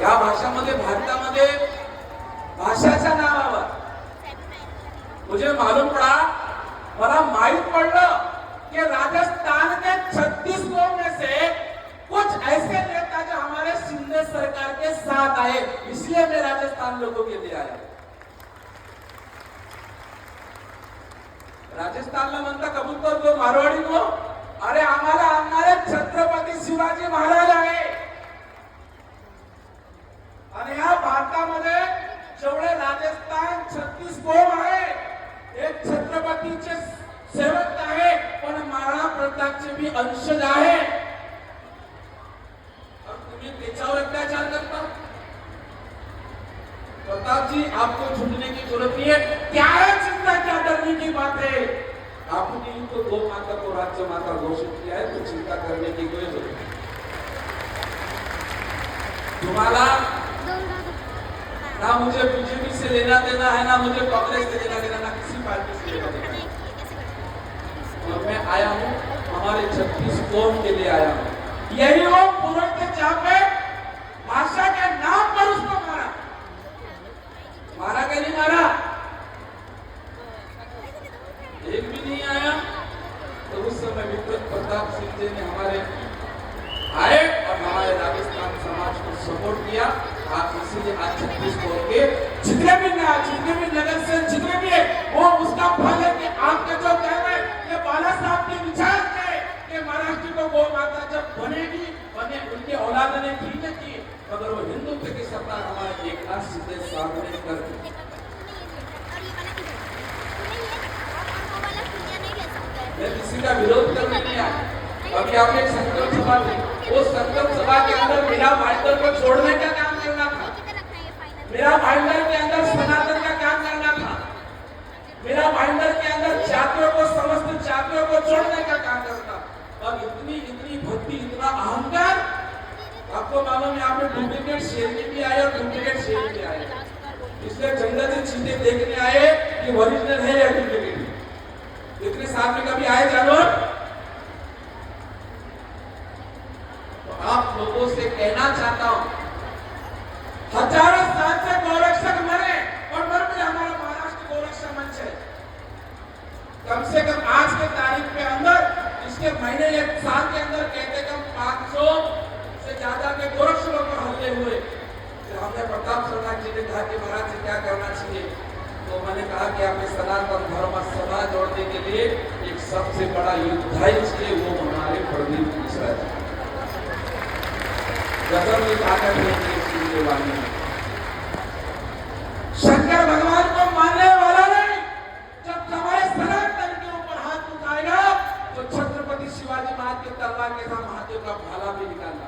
या भाषामध्ये भारतामध्ये भाषाच्या नावावर मुझे मालूम पड़ा, मला मालूम पड़लं कि राजस्थान के 36 लोग में से कुछ ऐसे नेता जो हमारे शिंदे सरकार के साथ आए, इसलिए मैं राजस्थान लोगों के लिए आया. राजस्थानला म्हणता कबूतर को मारवाडी को, अरे आम्हाला आणणारे छत्रपती शिवाजी महाराज आहे. आणि या भारतामध्ये जेवढे राजस्थान 36 कोण आहे, एक छत्रपतीचे सेवक आहे, पण महाराणा प्रतापचे भी अंशज आहे. तुम्ही त्याच्यावर अत्याचार करता. प्रताप जी, आपको झुकने की जरूरत नहीं है. क्या है चिंता, क्या डरने की बात है? आपने ही तो गौ माता को राज्य माता घोषित किया है, तो चिंता करने की कोई जरूरत नहीं. तुम्हारा ना मुझे बीजेपी से लेना देना है, ना मुझे कांग्रेस से लेना देना, ना किसी पार्टी से लेना देना है. और मैं आया हूँ हमारे 36 कौम के लिए आया हूँ. यही वो पूरे के चापे भाषा के नाम पर उसको मारा. मारा कि नहीं मारा? एक भी नहीं आया. तो उस समय विक्रम प्रताप सिंह जी ने हमारे आए और हमारे राजस्थान समाज को सपोर्ट किया. आप इसीलिए आज 36 कौम के जितने भी नगर से जितने भी है, वो उसका फल है कि आपके जो कह रहे ये बाला साहब के विचार थे कि महाराष्ट्र को गौ माता जब बनेगी, बने उनके औलाद ने ठीक है की, मगर वो हिंदुत्व की सत्ता हमारे एकनाथ शिंदे साहब ने कर दी. मैं किसी का विरोध करने नहीं आया. अभी आपने एक संकल्प सभा दी, वो संकल्प सभा के अंदर मीरा भाईंदर को छोड़ने का काम करना था. मीरा भाईंदर के अंदर सनातन का काम करना था. मीरा भाईंदर के अंदर जातियों को, समस्त जातियों को छोड़ने का काम करना. और इतनी भक्ति, इतना अहंकार. आपको मालूम है, यहाँ पे डुप्लीकेट शेरनी भी आए और डुप्लीकेट शेर भी आए. इसलिए जंगल से चीते देखने आए कि ओरिजिनल है या डुप्लीकेट. इतने साल में कभी आए जानवर? तो आप लोगों से कहना चाहता हूं, हजारों साल से गौरक्षक मरे और मर भी हमारा महाराष्ट्र गौरक्षक मंच है. कम से कम आज के तारीख के अंदर, इसके महीने एक साल के अंदर कहते कम 500 से ज्यादा के गोरक्षकों पर हमले हुए. तो हमने प्रताप शर्मा जी ने कहा कि महाराज से क्या करना चाहिए, तो मैंने कहा कि आपने सनातन धर्म सभा जोड़ने के लिए एक सबसे बड़ा योद्धा चाहिए, वो हमारे प्रदीप मिश्रा जी. गजब की ताकत है वाणी. शंकर भगवान को मानने वाला नहीं, जब हमारे सनातन के ऊपर हाथ उठाएगा तो छत्रपति शिवाजी महाराज के तलवार के साथ महादेव का भाला भी निकालना.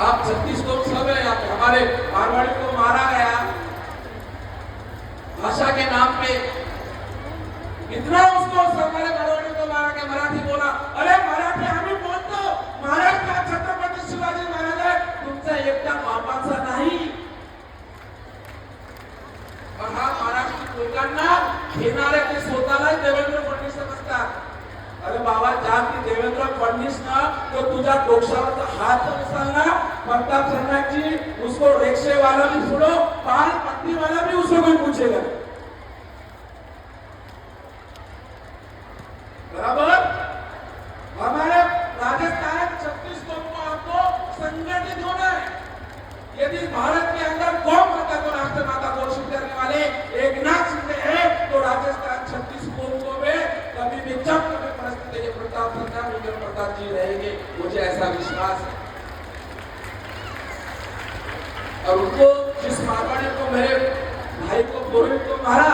आप 36 लोग सब है. आप हमारे मारवाड़ी को मारा गया भाषा के नाम पे. इतना उसको हमारे मारवाड़ी को मारा के मराठी बोला. अरे मराठी आम्ही बोलतो, महाराष्ट्र का छत्रपति शिवाजी महाराज आहे, तुमचा एकटा बापाचा नाही. और हा महाराष्ट्र लोकांना घेणारे ते स्वतःला देवेंद्र फडणवीस समजतात. अरे बाबा, ज्या की देवेंद्र फडणवीस ना तो तुझा डोक्यावरचा हात उचलना, प्रताप शर्मा जी उसको रिक्शे वाला भी छोड़ो, पान पट्टी वाला भी उसको कोई पूछेगा. बराबर. हमारे राजस्थान 36 को आपको संगठित होना है. यदि भारत के अंदर गौ माता को राष्ट्रमाता घोषित करने वाले एकनाथ शिंदे हैं, तो राजस्थान 36 कौम में कभी भी जब कभी परिस्थिति के प्रताप सरकार विक्रम प्रताप जी रहेंगे, मुझे ऐसा विश्वास है. और उनको जिस मारवाड़ी को मेरे भाई को पुरोहित को मारा,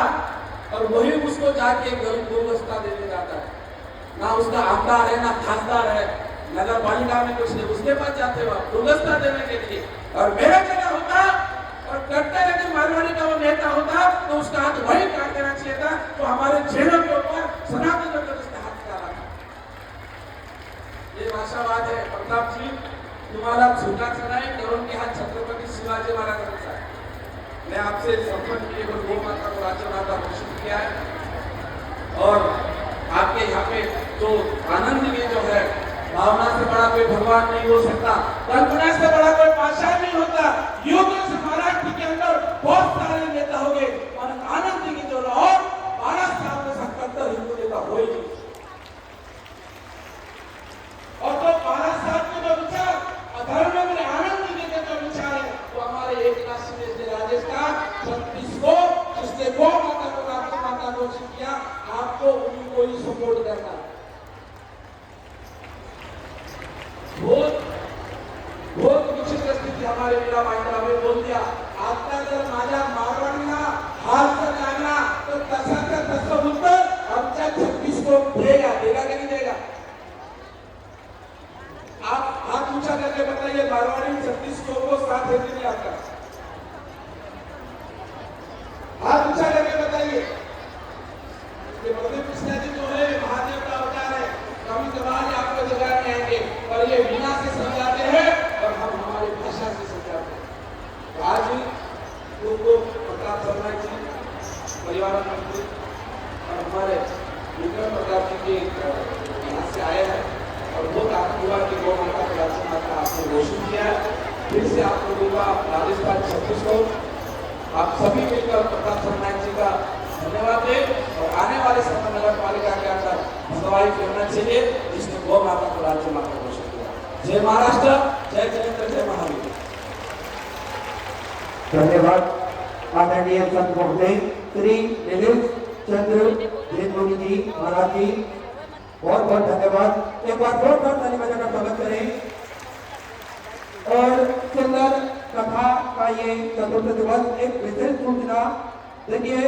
और वही उसको जाके गुलदस्ता देने जाता है. ना उसका आमदार है, ना खासदार है, नगर पालिका में कुछ नहीं, उसके पास जाते हो गुलदस्ता देने के लिए. और मेरा जगह होता और करते रहते मारवाड़ी का वो नेता होता, तो उसका हाथ वही काट देना चाहिए था. तो हमारे जेलों के ऊपर सनातन लोगों ने उसका हाथ डाला. ये भाषावाद है. प्रताप जी, तुम्हारा झुकाचा नाही, करून के हाथ छत्रपति शिवाजी महाराजांचा आहे. मैं आपसे संपर्क किए हुए गौ माता को राज्यमाता घोषित किया है. और आपके यहाँ पे जो आनंद में जो है भावना से बड़ा कोई भगवान नहीं हो सकता, कल्पना से बड़ा कोई पाषाण नहीं होता। युग से महाराष्ट्र के अंदर बहुत सारे नेता हो गए, और आनंद की जो लाहौर 12 साल में 77 हिंदू नेता हो ही नहीं। और तो 12 साल के जो विचार अधर्म में आनंद के जो विचार है, वो हमारे एक राष्ट्रीय राजेश का 36 को जिसने गौ माता को राष्ट्र माता घोषित किया, आपको उनको ही सपोर्ट करना है। बहुत विचित्र स्थिति हमारे मीरा भाईंदर हमें बोल दिया, आता जर माझ्या मारवाडीला हार जर लागला तो तसाचा तसं उत्तर आमच्या 36 को देगा कि नहीं देगा? आप हाथ ऊंचा करके बताइए, मारवाड़ी 36 को साथ है कि नहीं आपका? हाथ ऊंचा करके बताइए। कृष्णा जी जो है महादेव का अवतार है, कभी कभार आपको जगाने आएंगे, और ये बिना से समझाते हैं और हम हमारी भाषा से समझाते हैं। आज लोगों प्रताप शर्मा जी परिवार मंत्री और हमारे विक्रम प्रताप जी के यहाँ से आए हैं, और बहुत आनंद हुआ कि गौ माता को राष्ट्र माता आपने घोषित किया है। फिर से आप लोगों का राजस्थान 36 को आप सभी मिलकर प्रताप शर्मा जी का धन्यवाद दें, और आने वाले समय नगर पालिका के अंदर भगवाई करना चाहिए जिसने गौ माता को राज्य माता घोषित किया। जय महाराष्ट्र, जय जयंत, जय महावीर। धन्यवाद आदरणीय संत महोदय श्री नीलेश चंद्र जैन जी महाराज जी, बहुत बहुत धन्यवाद। एक बार जोरदार ताली बजाकर स्वागत करें। और सुंदर कथा का ये चतुर्थ दिवस एक विशेष सूचना, देखिए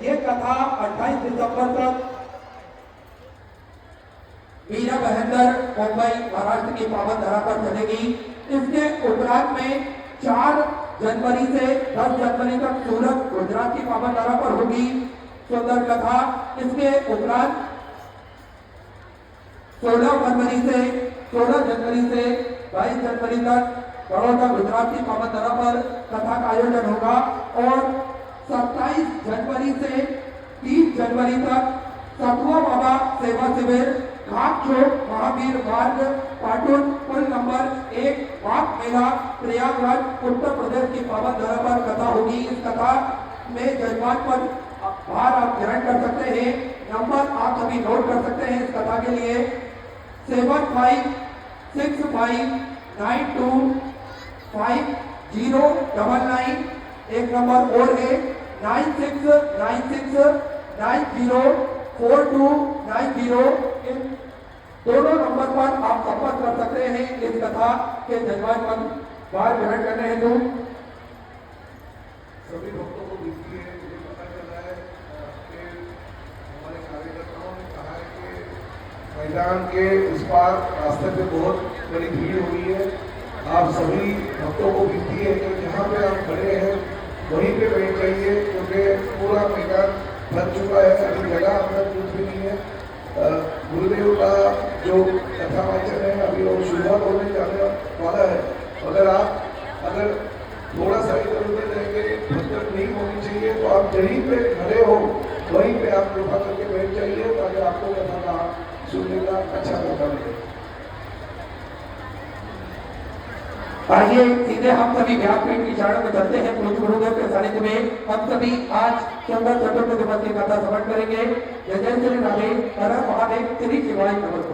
ये कथा 28 दिसंबर तक मीरा भाईंदर मुंबई महाराष्ट्र की पावन धरा पर चलेगी। इसके उपरांत में 4 जनवरी से 10 जनवरी तक सूरत गुजरात की पावन धरा पर होगी सुंदर कथा। इसके उपरांत 16 जनवरी से 22 जनवरी तक बड़ौदा गुजरात की पावन धरा पर कथा का आयोजन होगा, और 27 जनवरी से 30 जनवरी तक सतुआ बाबा सेवा शिविर घाट चौक महावीर मार्ग पाटुन पुल नंबर 1 बाग मेला प्रयागराज उत्तर प्रदेश की पावन धरा पर कथा होगी। इस कथा में जजमान पद भार आप ग्रहण कर सकते हैं। नंबर आप सभी नोट कर सकते हैं इस कथा के लिए 7565925099। एक नंबर और है 9696904290। इन दोनों नंबर पर आप संपर्क कर सकते हैं इस कथा के जजमान पद भार ग्रहण करने हेतु। सभी भक्तों को विनती है, मुझे पता चला है कि हमारे कार्यकर्ताओं ने कहा है कि मैदान के उस पार रास्ते पे बहुत बड़ी भीड़ हुई है। आप सभी भक्तों को विनती है कि जहाँ पे आप खड़े हैं वहीं पे बैठ जाइए, क्योंकि पूरा मैदान भर चुका है, अभी जगह अंदर कुछ भी नहीं है। गुरुदेव का जो कथा वाचन है अभी वो शुरुआत होने जाने वाला है। अगर थोड़ा सा इधर उधर रहेंगे, भगदड़ नहीं होनी चाहिए, तो आप जहीं पे खड़े हो वहीं पे आप कृपा करके बैठ जाइए, ताकि आपको कथा का सुनने का अच्छा मौका मिले। आइए सीधे हम सभी व्यासपीठ की चरणों में चलते हैं। पूज्य गुरुदेव के सानिध्य में हम सभी आज सुंदर चतुर्थ दिवस की कथा श्रवण करेंगे। जय जय श्री राधे, हर हर महादेव, श्री शिवाय नमः।